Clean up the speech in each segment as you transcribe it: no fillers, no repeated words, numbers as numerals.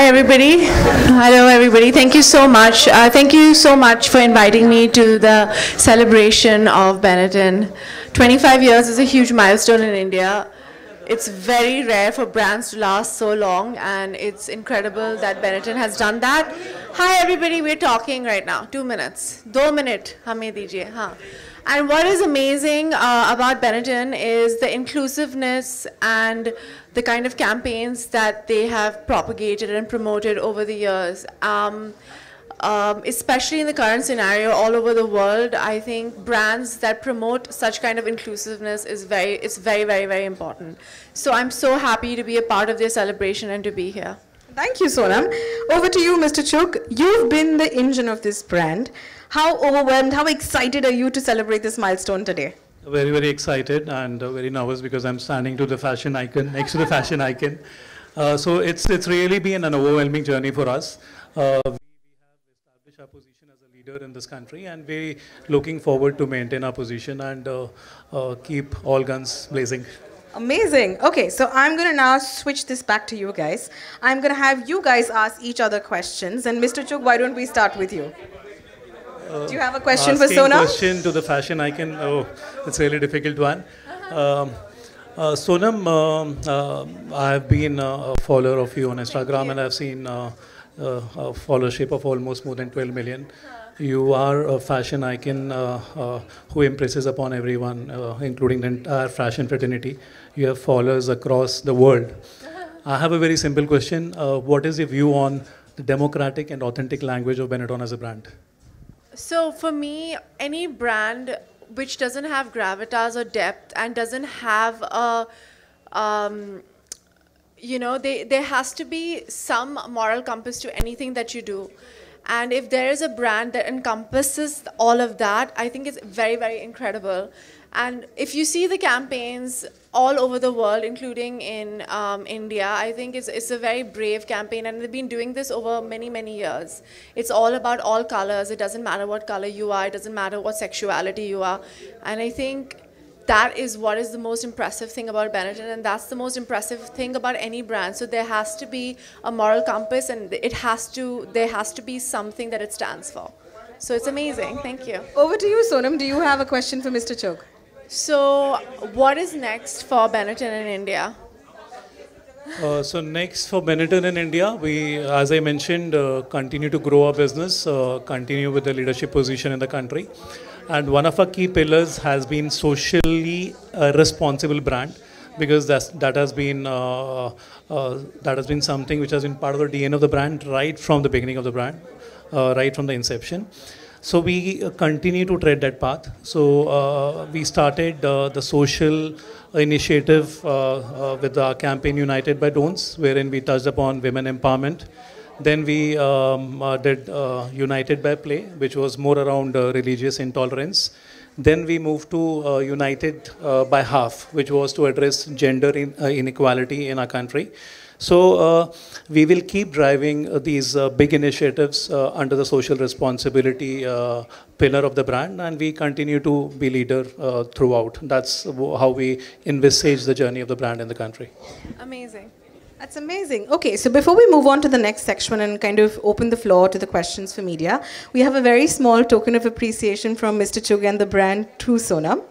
everybody. Hello, everybody. Thank you so much. Thank you so much for inviting me to the celebration of Benetton. 25 years is a huge milestone in India. It's very rare for brands to last so long, and it's incredible that Benetton has done that. Hi, everybody. We're talking right now. 2 minutes. 2 minutes. Hame dijiye. Haan. And what is amazing about Benetton is the inclusiveness and the kind of campaigns that they have propagated and promoted over the years. Especially in the current scenario all over the world, I think brands that promote such kind of inclusiveness is very important. So I'm so happy to be a part of their celebration and to be here. Thank you, Sonam. Over to you, Mr. Chugh. You've been the engine of this brand. How overwhelmed, how excited are you to celebrate this milestone today? Very, very excited and very nervous because I'm standing to the fashion icon, next to the fashion icon. So it's really been an overwhelming journey for us. We have established our position as a leader in this country, and we're looking forward to maintain our position and keep all guns blazing. Amazing. Okay, so I'm going to now switch this back to you guys. I'm going to have you guys ask each other questions. And Mr. Chugh, why don't we start with you? Do you have a question for Sonam? Question to the fashion icon. Oh, it's a really difficult one. Sonam, I've been a follower of you on Instagram, and I've seen a followership of almost more than 12 million. You are a fashion icon who impresses upon everyone, including the entire fashion fraternity. You have followers across the world. I have a very simple question. What is your view on the democratic and authentic language of Benetton as a brand? So for me, any brand which doesn't have gravitas or depth and doesn't have a, there has to be some moral compass to anything that you do. And if there is a brand that encompasses all of that, I think it's very incredible. And if you see the campaigns all over the world, including in India, I think it's a very brave campaign, and they've been doing this over many years. It's all about all colors. It doesn't matter what color you are. It doesn't matter what sexuality you are. And I think that is what is the most impressive thing about Benetton, and that's the most impressive thing about any brand. So there has to be a moral compass, and there has to be something that it stands for. So it's amazing. Thank you. Over to you, Sonam. Do you have a question for Mr. Chugh? So what is next for Benetton in India? So next for Benetton in India, we, as I mentioned, continue to grow our business, continue with the leadership position in the country. And one of our key pillars has been socially responsible brand, because that has been something which has been part of the DNA of the brand right from the beginning of the brand, right from the inception. So we continue to tread that path. So we started the social initiative with our campaign United by Don'ts, wherein we touched upon women empowerment. Then we did United by Play, which was more around religious intolerance. Then we moved to United by Half, which was to address gender inequality in our country. So we will keep driving these big initiatives under the social responsibility pillar of the brand, and we continue to be leader throughout. That's how we envisage the journey of the brand in the country. Amazing. That's amazing. Okay, so before we move on to the next section and kind of open the floor to the questions for media, we have a very small token of appreciation from Mr. Chugh and the brand through Sonam.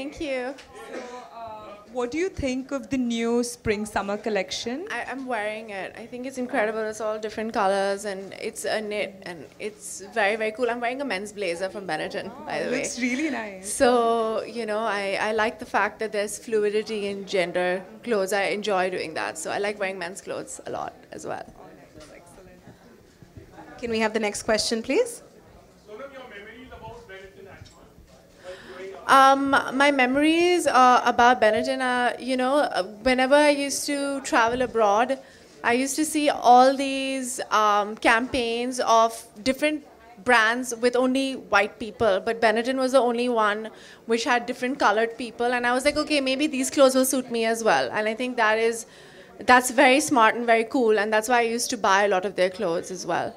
Thank you. What do you think of the new spring-summer collection? I'm wearing it. I think it's incredible. It's all different colors and it's a knit and it's very, very cool. I'm wearing a men's blazer from Benetton, by the way. Looks really nice. So, you know, I like the fact that there's fluidity in gender clothes. I enjoy doing that. So I like wearing men's clothes a lot as well. Can we have the next question, please? My memories about Benetton, you know, whenever I used to travel abroad, I used to see all these campaigns of different brands with only white people, but Benetton was the only one which had different colored people, and I was like, okay, maybe these clothes will suit me as well, and I think that's very smart and very cool, and that's why I used to buy a lot of their clothes as well.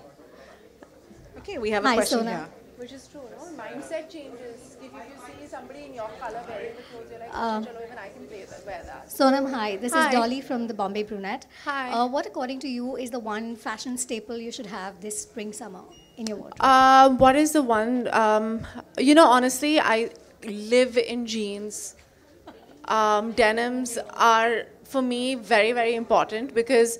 Okay, we have a Hi, question Sona. here. Which is true, no? Mindset changes. If you see somebody in your color wearing the clothes, you're like, "Chalo, even I can wear that." Sonam, hi. This Hi. is Dolly from the Bombay Brunette. Hi. What, according to you, is the one fashion staple you should have this spring-summer in your wardrobe? What is the one? You know, honestly, I live in jeans. Denims are, for me, very, very important because,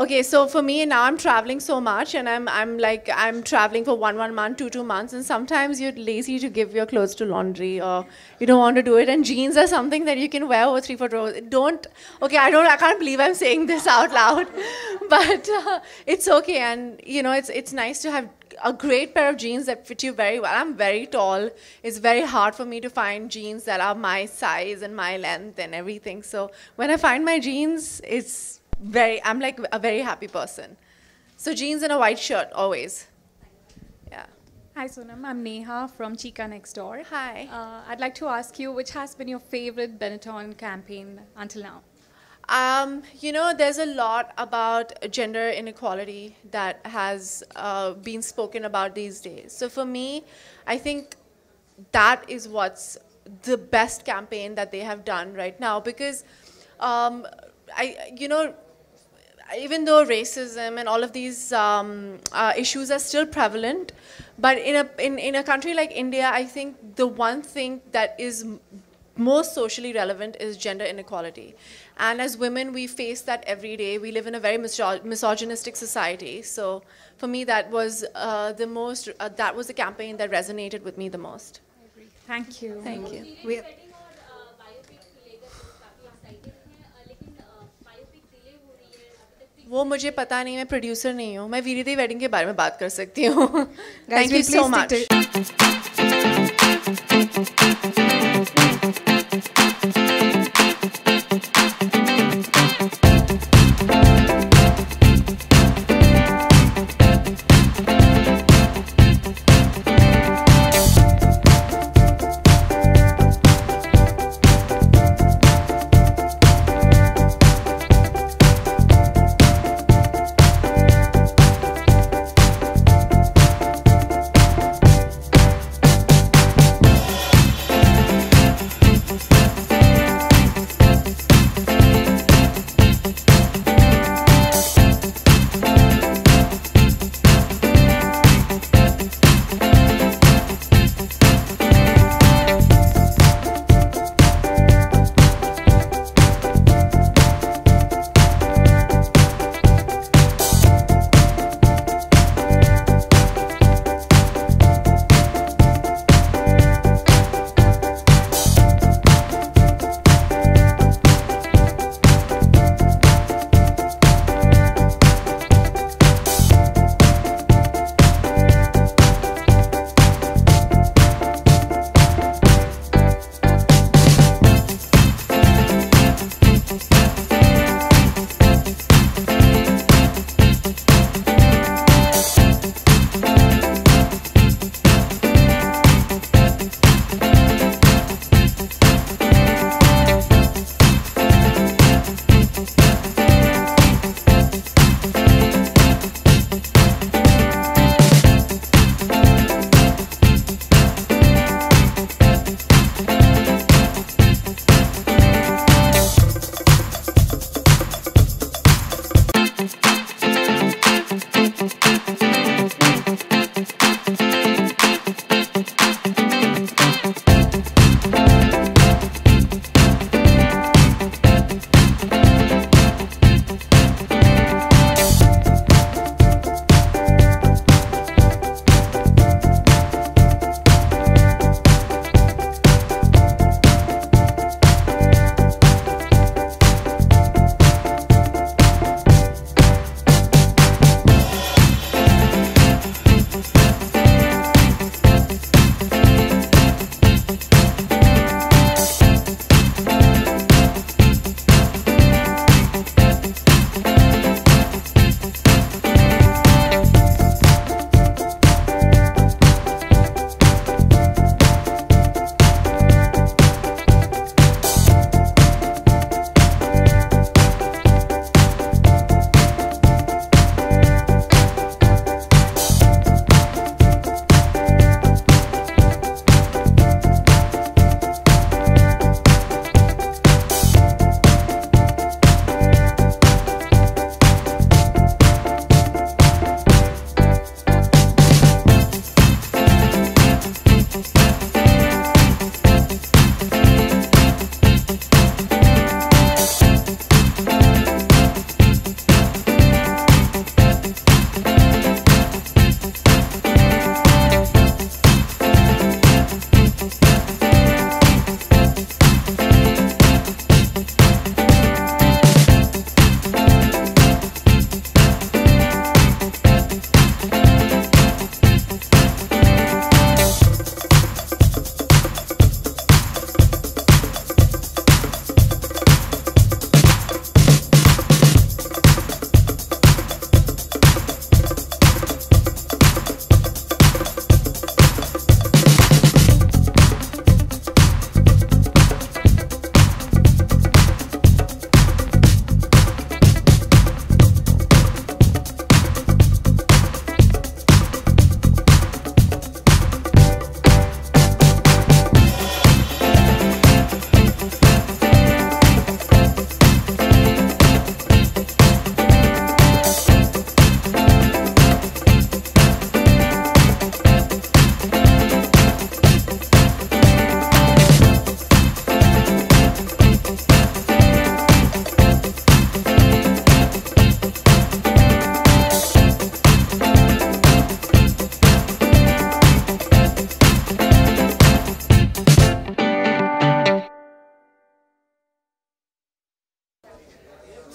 okay, so for me now I'm traveling so much and I'm traveling for one month, two months, and sometimes you're lazy to give your clothes to laundry or you don't want to do it, and jeans are something that you can wear over 3-4 rows. I can't believe I'm saying this out loud, but it's okay, and you know, it's nice to have a great pair of jeans that fit you very well. I'm very tall. It's very hard for me to find jeans that are my size and my length and everything. So when I find my jeans, I'm like a very happy person. So jeans and a white shirt, always. Yeah. Hi Sonam, I'm Neha from Chica Next Door. Hi. I'd like to ask you, which has been your favorite Benetton campaign until now? You know, there's a lot about gender inequality that has been spoken about these days. So for me, I think that is what's the best campaign that they have done right now, because you know, even though racism and all of these issues are still prevalent, but in a country like India, I think the one thing that is most socially relevant is gender inequality. And as women, we face that every day. We live in a very misogynistic society. So for me, that was that was the campaign that resonated with me the most. Thank you. Thank you. वो मुझे पता नहीं, मैं producer नहीं हूँ, मैं वीरिति wedding के बारे में बात कर सकती हूँ. Thank you so much.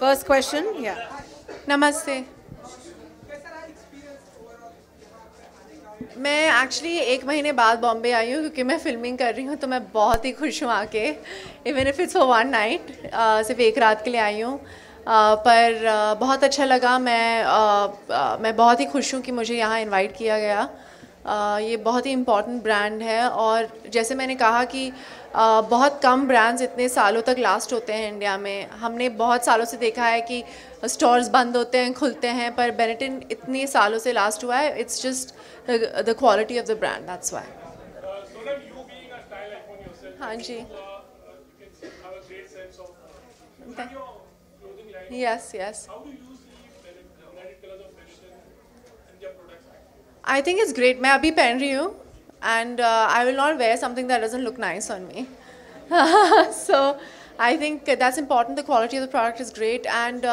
First question, yeah. नमस्ते. मैं एक्चुअली 1 महीने बाद बॉम्बे आई हूँ क्योंकि मैं फिल्मिंग कर रही हूँ, तो मैं बहुत ही खुश हूँ आके. Even if it's for 1 night, सिर्फ एक रात के लिए आई हूँ. पर बहुत अच्छा लगा. मैं बहुत ही खुश हूँ कि मुझे यहाँ इनवाइट किया गया. ये बहुत ही इम्पॉर्टेंट ब्रांड है और जैसे मैंने कहा कि बहुत कम ब्रांड्स इतने सालों तक लास्ट होते हैं इंडिया में. हमने बहुत सालों से देखा है कि स्टोर्स बंद होते हैं, खुलते हैं, पर बेनेटन इतने सालों से लास्ट हुआ है. It's just the quality of the brand, that's why. हाँ जी. Yes yes. I think it's great. मैं अभी पहन रही हूँ and I will not wear something that doesn't look nice on me. So I think that's important. The quality of the product is great, and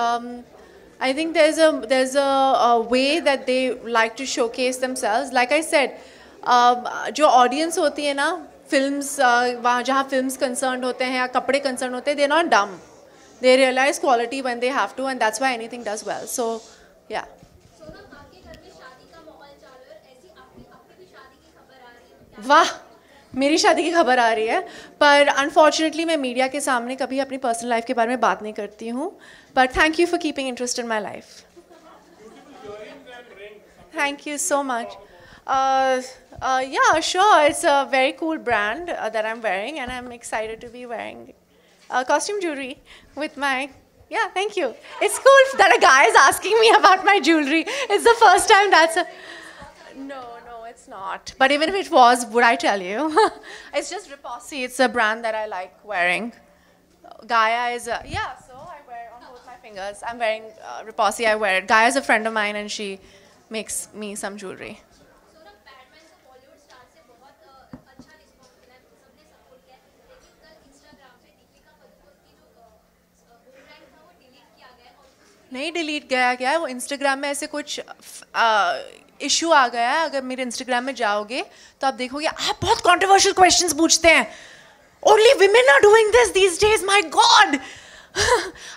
I think there's a way that they like to showcase themselves. Like I said, जो audience होती है ना, films वहाँ जहाँ films concerned होते हैं या कपड़े concerned होते हैं, they're not dumb. They realize quality when they have to, and that's why anything does well. So yeah. वाह, मेरी शादी की खबर आ रही है, पर अनफॉर्चुनेटली मैं मीडिया के सामने कभी अपनी पर्सनल लाइफ के बारे में बात नहीं करती हूँ. पर thank you for keeping interest in my life. Thank you so much. Yeah, sure. It's a very cool brand that I'm wearing, and I'm excited to be wearing costume jewelry with my. Yeah, thank you. It's cool that a guy is asking me about my jewelry. It's the first time that's a. No, it's not. But even if it was, would I tell you? It's just Riposte. It's a brand that I like wearing. Gaia is a, yeah, so I wear on both my fingers. I'm wearing Riposte. I wear it. Gaia is a friend of mine, and she makes me some jewelry. नहीं delete गया है वो. Instagram में ऐसे कुछ issue आ गया है. अगर मेरे इंस्टाग्राम में जाओगे तो आप देखोगे आप बहुत कंट्रोवर्शियल क्वेश्चंस पूछते हैं. Only women are doing this these days. My God.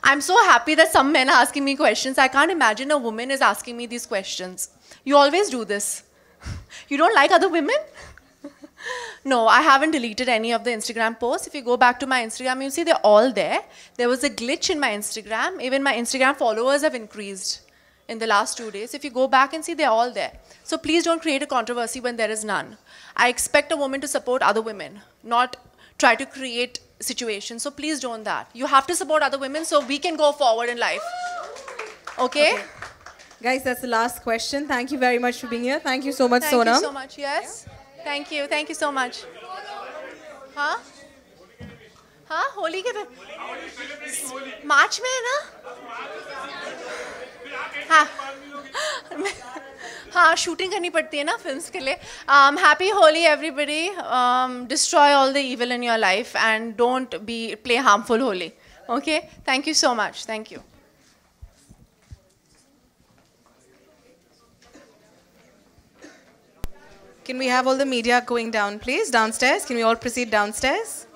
I'm so happy that some men are asking me questions. I can't imagine a woman is asking me these questions. You always do this. You don't like other women? No, I haven't deleted any of the Instagram posts. If you go back to my Instagram, you'll see they're all there. There was a glitch in my Instagram. Even my Instagram followers have increased in the last 2 days. If you go back and see, they're all there. So please don't create a controversy when there is none. I expect a woman to support other women, not try to create situations. So please don't that. You have to support other women so we can go forward in life. Okay? Guys, that's the last question. Thank you very much for being here. Thank you so much, Sonam. Thank you so much. Yes? Thank you. Thank you so much. हाँ? हाँ? होली के मार्च में है ना? हाँ. हाँ, shooting करनी पड़ती है ना फिल्म्स के लिए. Happy Holi, everybody. Destroy all the evil in your life and don't play harmful Holi. Okay? Thank you so much. Thank you. Can we have all the media going down, please? Downstairs. Can we all proceed downstairs?